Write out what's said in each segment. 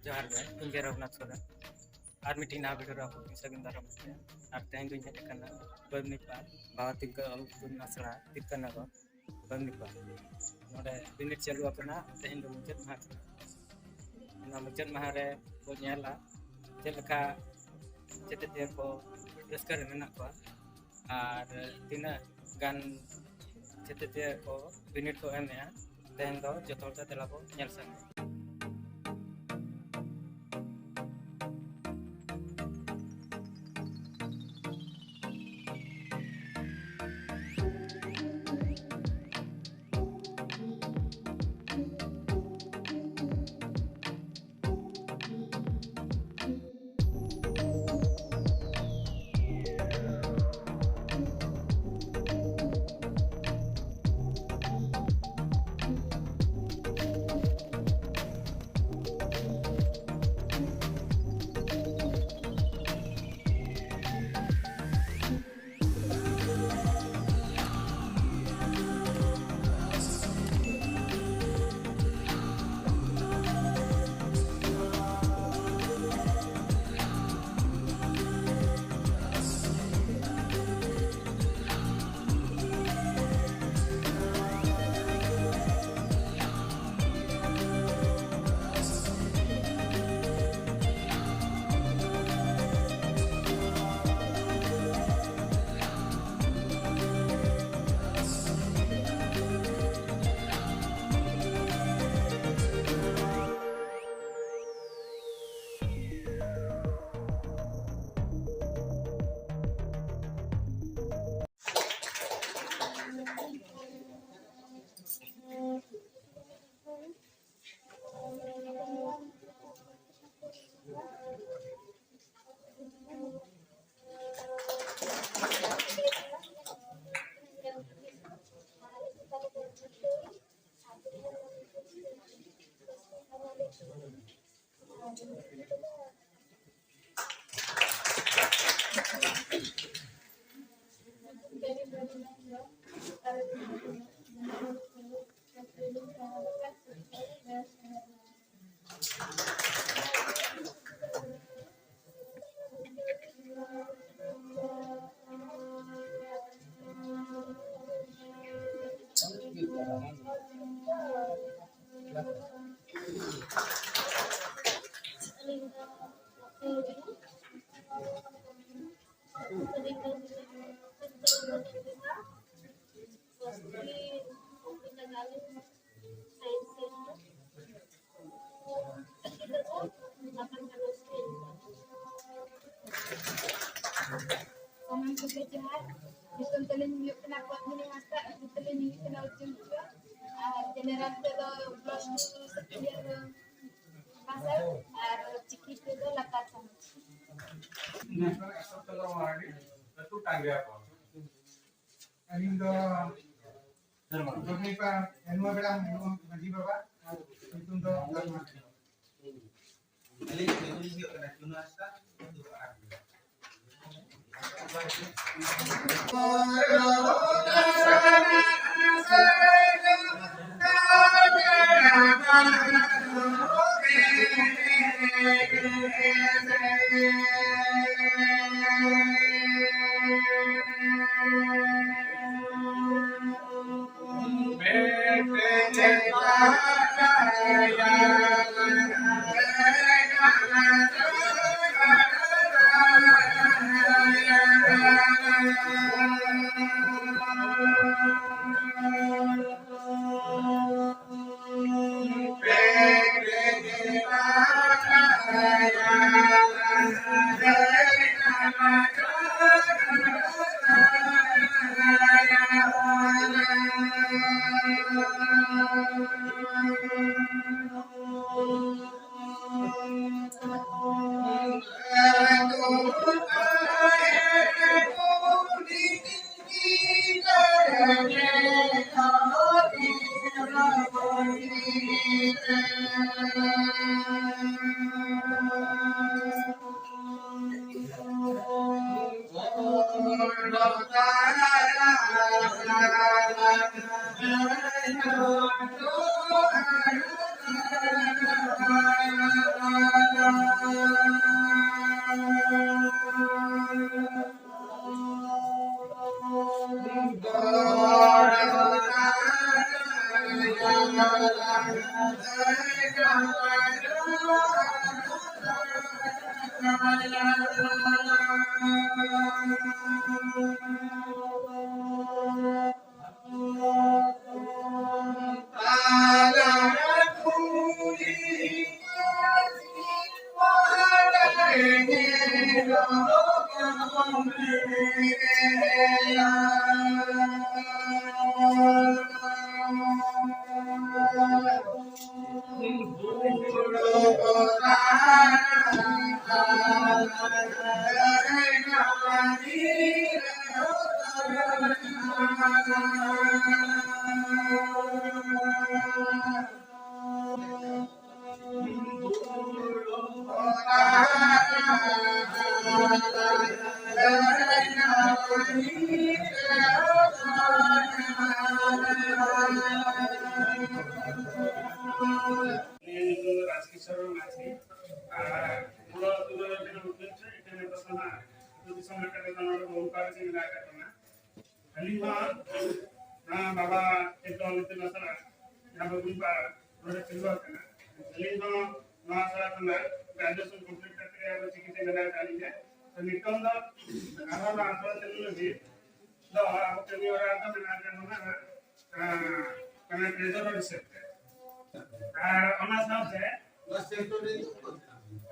जोहार गे इंजे रघुनाथ सोरेन और मीटिंग ना वीडियो आपको सगिन दाराम और तेहन दुñ हेट कना बमनिपा बावती को तुम नसड़ा तिकना को बमनिपा नोडे बिनिट चालू akana तेहन दो मुचत महा ना मुचत महा रे बो नेला चेलका चेते को रस्कर मेना को और तिना गान चेते को बिनिट को एमया तेहन दो जतोटा तेला को नेल संगे General todo plus pasar a chiquito de la casa. Itu tangga apa? Ini do beberapa yang mau bilang ngaji bapak itu do ini juga kena tunasta untuk నేను రాజకిషోర్ మాచి మూడో తులన ఉద్దేశ ఇతనే ప్రసన్న తుది సమకరణ ఓంకార సింగ్ నాకటన అలిమా నా బాబా ఎత్తోలిత నసన నా బగుంపా రోడ తిరువాకన అలిమా నా సాతన గ్రాడ్యుయేషన్ కంప్లీట్ करके अब चिकित्सा गला डाली है तो निकलदा आराम आत्मा चलने तो अब कभी और आता मैं ना करना करना ट्रेजर और सकते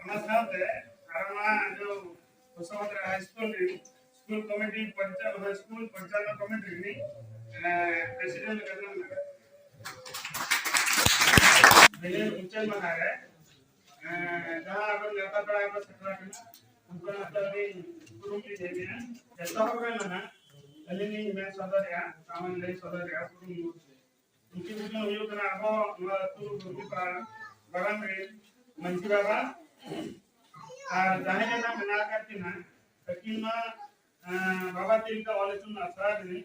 ona sabe karena जो Kusawatra High School committee school panchayat committee ini president करना मेरे ऊंचे मना है जहाँ अपन नेता पड़ा है बस सकरा करना उनको मतलब भी गुरु की देवी है जैसा होगा ना अली नहीं मैं सदर या कामन नहीं सदर या गुरु mungkin juga uyuk kena apa tu kita barang ni manci baba जाने के नाम ना करती ना लेकिन बाबा तेल का वाले तुम अफराद ने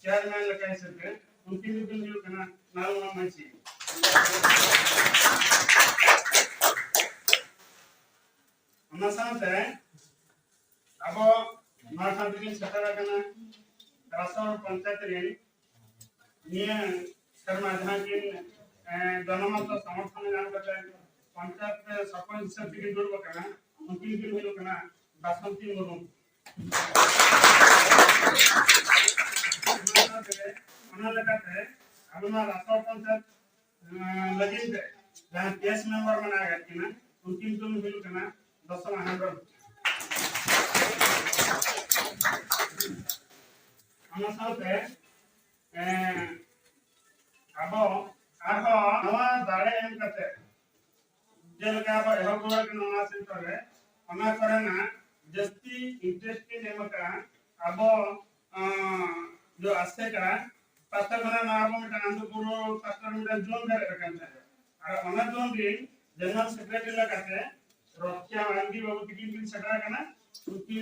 चेयरमैन लगाए सकते उनकी भी जो कना नाम मंची हमारे साथ है अब हमारे साथ भी सत्रह कना रास्ता और पंचायत रेली ये कर्मा जहाँ की जनमत समर्थन नाम करते हैं पंचायत सरपंच से भी जोड़ बकरा उनकी भी लोग करना बासमती लोगों उन्होंने लगाते हैं अब ना रास्ता पंचायत लगी है जहाँ केस मेंबर बना गया कि ना उनकी भी लोग करना 10 हज़ार हमारे साथ है अब नवा दाड़े एम करते जेलका अब एहो गोर के नवा सेंटर है ओना करना जस्ती इंटरेस्टिंग एमका अब जो आस्ते का पास्टर बना ना अब मिटा अंदर पूरो पास्टर मिटा जोन करे रखन है और ओना जोन भी जनरल सेक्रेटरी लगाते रक्षा वांगी बाबू की दिन सटा करना उनकी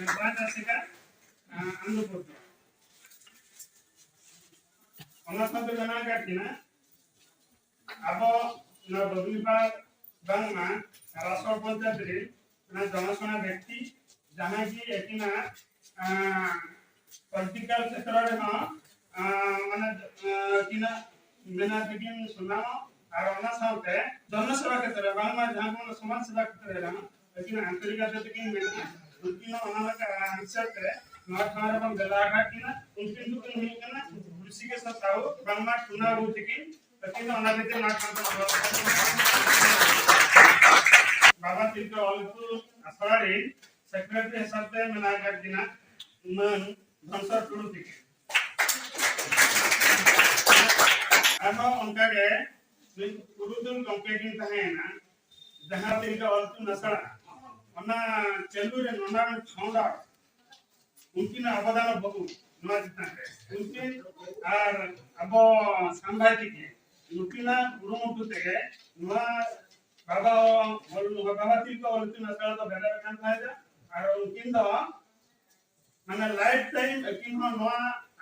बात ऐसे का अंदर पूरो अनाथ तो जना करती ना अब ना बदलीपा बंगमा राष्ट्र पंचायत रे ना जनसना व्यक्ति जहाँ की एक ना पॉलिटिकल सेक्टर रे ना माने कि ना मेना बिगिन सुना और अना साथे जनसेवा क्षेत्र बंगमा जहाँ को समाज सेवा क्षेत्र रे ना लेकिन आंतरिक जाति की मेना उनकी ना अना का आंसर है ना खाना बंग दलागा की ना उनकी दुकान में ना कृषि के साथ आओ बंगमा चुनाव होती की लेकिन अनादित्य ना खाना बाबा तिलका वालतु असरारी सेक्रेटरी साथे मना कर दिना मन धनसर टुडू थी अब उनका के उरुदुल कंप्लीटिंग है ना जहां तिलका वालतु नसड़ा वरना चलू रे नंदान फाउंडर उनकी ना अवदान बहु नवा जितना है उनके और अब संभाजी के उनकी ना गुरु मुकुट है नवा बाबा और बाबा तिलका वालतु नसड़ा तो बेटा कान फायदा और उनकी तो माने लाइफ टाइम लेकिन हम नवा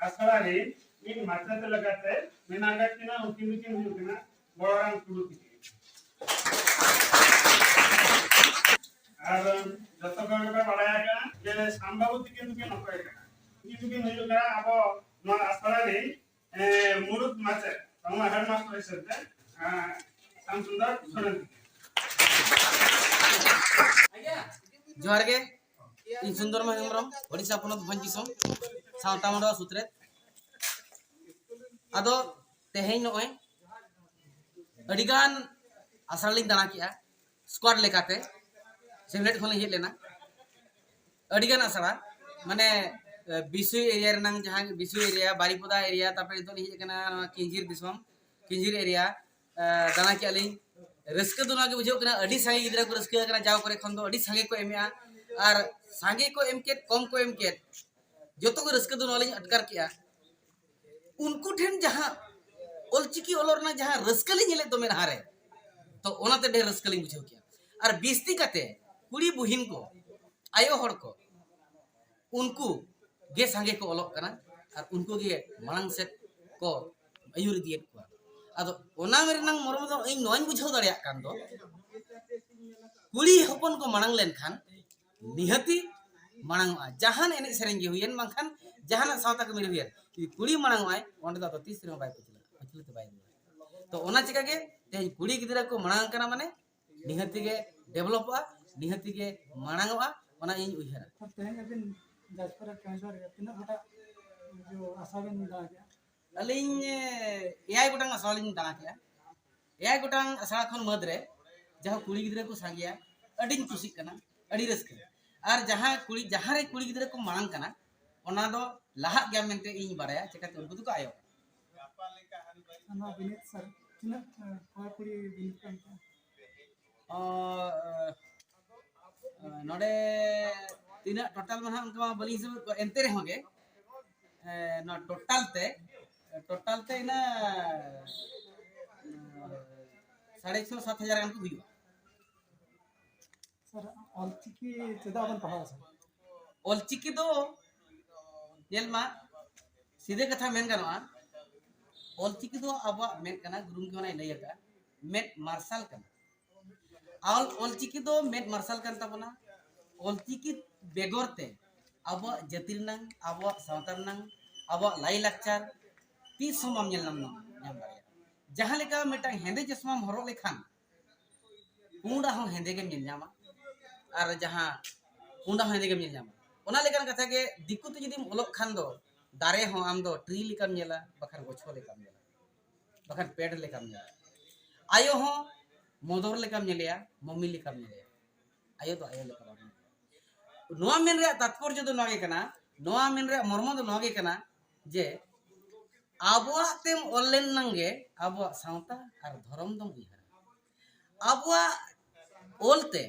आसरा रे इन मात्रा ते लगाते मैंने आगे कि ना उनकी ना बड़ाराम टुडू की और जत गणका बढ़ाया गया जे संभावती के न करेगा किंतु नहीं लगा अब न आसरा रे मुरुत माचे हम हेड मास्टर से शाम सुंदर सोरेन जोहार गे इन सुंदरमा हेमरम ओडिशा पनत भंजिसम सावता मंडा सूत्रे आदो तेहेन नय अडिगान आसालिन दाना किया स्क्वाड लेकाते सेमलेट खन हेज लेना अडिगान आसड़ा माने बिसु एरिया रनंग जहां बिसु एरिया बारीपदा एरिया तापर इतो हेज कना किंजिर दिसम किंजिर एरिया दाना किया लिन रस्क दुना के बुझो कना अडी सांगे गिदरा को रस्क कना जाव करे खन दो अडी सांगे को एमया और सांगे को एमकेट कम को एमकेट जोतो को रस्क दुना लिन अटकार किया उनको ठेन जहां ओलचिकी ओलरना जहां रस्क लिन नेले तो मेन हारे तो ओनाते ढेर रस्क लिन बुझो किया और बिस्ती काते कुड़ी बुहिन को आयो हड़ को उनको गे सांगे को ओलक कना और उनको गे मांग सेट को आयुर दिए को आदो ओना मेरनांग मरम दो इन नोन बुझाव दाड़िया कान दो कुड़ी हपन को मांग लेन खान निहती मांग जहान एने सेरेंग गे हुयन मांखान जहान सावता को मिल हुयन कुड़ी मांग आय ओंडे दा तो 30 रे बाय पचले तो बाय तो ओना चिका गे ते कुड़ी गिदरा को मांग कना माने निहती गे डेवलप आ निहती गे मांगवा ओना इन उयहरा तेहेन अबिन जाजपुर कैंसर तिना गोटा जो आसाबिन दा गया अलिंग एआई गोटांग असलिंग दाना किया एआई गोटांग असला खन मदरे जहां कुड़ी गिदरा को सांगिया अडिन खुशी कना अडी रस्क और जहां रे कुड़ी गिदरा को मांग कना ओना दो लाहा गया मेनते इन बाराया चेकाते उनको तो आयो ana binit sir tina कोई कुड़ी binit kan नोडे तीना टोटल में उनका बली से एंते रे होगे ना टोटल ते ना 6,500-7,000 गान को हुई सर ऑलचिकी चेदा अपन पहाड़ सर ओलचिकी दो जेलमा सीधे कथा मेन गानवा ओलचिकी दो अब मेन कना गुरुम के लई का मेट मार्शल कना आल ओलचिकी दो मेट मार्शल कन तबना ओलचिकी बेगरते अब जातिर नंग अब सावतार नंग अब लाई लाक्चर ती समाम नेल नाम नाम जहां लेका मेटा हेंदे चश्मा हरो लेखान पुंडा हो हेंदे के मिल जामा और जहां पुंडा हेंदे के मिल जामा ओना लेकान कथा के दिक्कु ते जदी ओलक खान दो दारे हो आम दो ट्री लेकाम नेला बखान गोछो लेकाम नेला बखान पेड़ लेकाम नेला आयो हो मोदर लेकाम नेलिया मम्मी लेकाम नेलिया आयो तो आयो लेकाम नोआ मेन रे तात्पर्य दो नगे कना नोआ मेन रे मर्म दो नगे कना जे आबुआ तेम ऑनलाइन नंगे आबुआ सावता और धर्म दम उयहारा आबुआ ओलते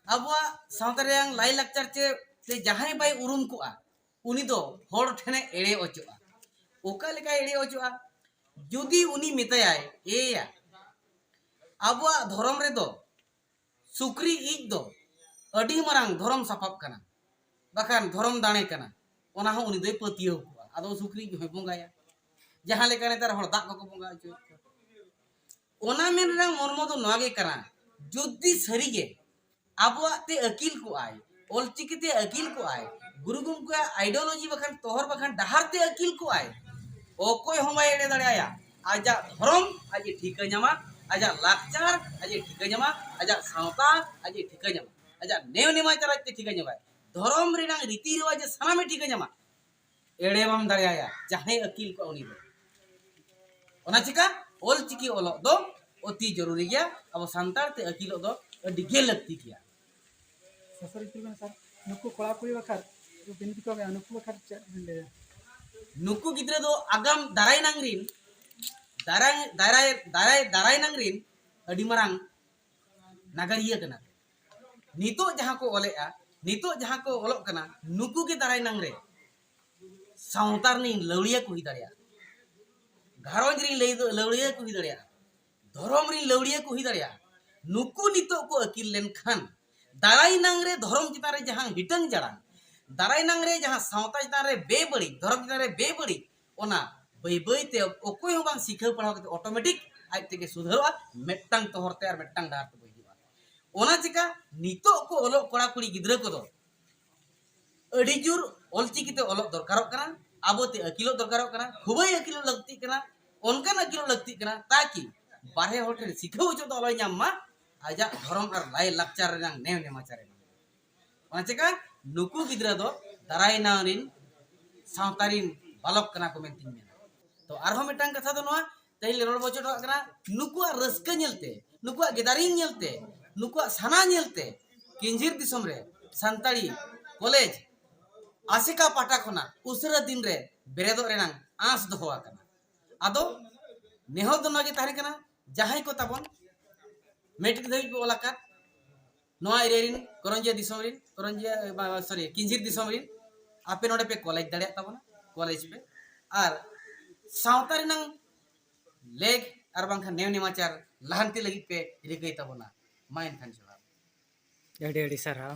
आबुआ सावता रेंग लाई लाक्चर चे जहां बाय उरुम कोआ उनी दो होड़ ठेने एड़े ओचोआ ओका लेका एड़े ओचोआ जुदी उनी मितायाय एया आबुआ धर्म रे दो सुक्री इज दो अडी मारांग धर्म सापाब कना बाखान धर्म दाणे कना ओना हो उनी दे पतियो आदो सुक्री जो बंगाया जहां लेका नेतार हड़ दा को बंगा जो ओना मेन रंग मर्म दो नगे कना जुदी सरीगे आबुआ ते अकील को आय ओलचिकी ते अकील को आय गुरु गंगा आइडियोलॉजी बखान तोहर बखान डहार ते अकील को आय ओकोय हमाय एड़े दाड़ाया आजा धर्म आजे ठीक न्यामा आजा लाक्चर आजे ठीक न्यामा आजा सावता आजे ठीक न्यामा आजा नेव नेमाचार आजे ठीक न्यामा धर्म रेनांग रीति रिवाज सानामे ठीक न्यामा एड़े बाम दाड़ाया जहां अकील को उनी ओना चिका ओलचिकी ओलो दो अति जरूरी गया अब संतार ते अकील दो अडी गे लगती किया ससुर इतुन सर नुकु कोड़ा कुड़ी बखार जो बिनती को नुकु बखार चले नुकु गिद्रे दो आगाम दाराय नांगरिन दाराय नांगरिन अडी मारांग नागरिया कना नितो जहां को ओलेआ नितो जहां को ओलोक कना नुकु के दाराय नांगरे सावतार नि लवड़िया को ही दाड़िया घारोज री लवड़िया को ही दाड़िया धर्म री लवड़िया को ही दाड़िया नुकु नितो को अकील लेन खान दाराय नांगरे धर्म चिता रे जहां हिटंग जड़ा दाराय नांगरे जहां सावता चिता रे बेबड़ी धर्म चिता रे बेबड़ी ओना बई बई ते ओकोय हो बांग सिखा पढ़ाव के ऑटोमेटिक आज तेके सुधरवा मेटटांग तोहरते और मेटटांग डार ते बहिवा ओना चिका नितो को ओलो कोड़ा कुड़ी गिद्रा को दो अडी जुर ओलचिकी ते ओलो दरकारो कना आबोते अकिलो दरकारो कना खुबई अकिलो लगती कना ओनकान अकिलो लगती कना ताकि बारहे होटल सिखाव जो तो मा ajak धर्म और लाई लाक्चार रेनांग नेम नेमाचार ᱚᱱᱟ ᱪᱮᱠᱟ ᱱᱩᱠᱩ ᱜᱤᱫᱽᱨᱟᱹ ᱫᱚ ᱫᱟᱨᱟᱭ ᱱᱟᱣᱨᱤᱱ ᱥᱟᱶᱛᱟᱨᱤᱱ ᱵᱟᱞᱚᱠ ᱠᱟᱱᱟ ᱠᱚ ᱢᱮᱱᱛᱤᱧ ᱢᱮᱱᱟ ᱛᱚ ᱟᱨᱦᱚᱸ ᱢᱤᱫᱴᱟᱝ ᱠᱟᱛᱷᱟ ᱫᱚ ᱱᱚᱣᱟ ᱛᱮᱦᱮᱧ ᱨᱚᱲ ᱵᱚᱪᱚᱴᱚᱜ ᱠᱟᱱᱟ ᱱᱩᱠᱩᱣᱟᱜ ᱨᱟᱹᱥᱠᱟᱹ ᱧᱮᱞᱛᱮ ᱱᱩᱠᱩᱣᱟᱜ ᱜᱮᱫᱟরিং ᱧᱮᱞᱛᱮ ᱱᱩᱠᱩᱣᱟᱜ ᱥᱟᱱᱟ ᱧᱮᱞᱛᱮ किंजिर दिसम रे सानताड़ी कॉलेज आसिका पाटा खना उसरा दिन रे बेरेदो रेनांग आस दोहो आकना आदो नेहल दो नागे ताहे कना जहां को ताबन मेट्रिक धरिक को ओलाका नोआ एरियारिन करंजिया दिसम रिन करंजिया सॉरी किंजिर दिसम रिन आपे नोडे पे कॉलेज दाड़े ताबना कॉलेज पे आर सावता रेनांग लेग आर बांखा नेव नेमाचार लहानती लगी पे रिगई ताबना माइन खान ᱟᱹᱰᱤ ᱟᱹᱰᱤ ᱥᱟᱨᱦᱟᱣ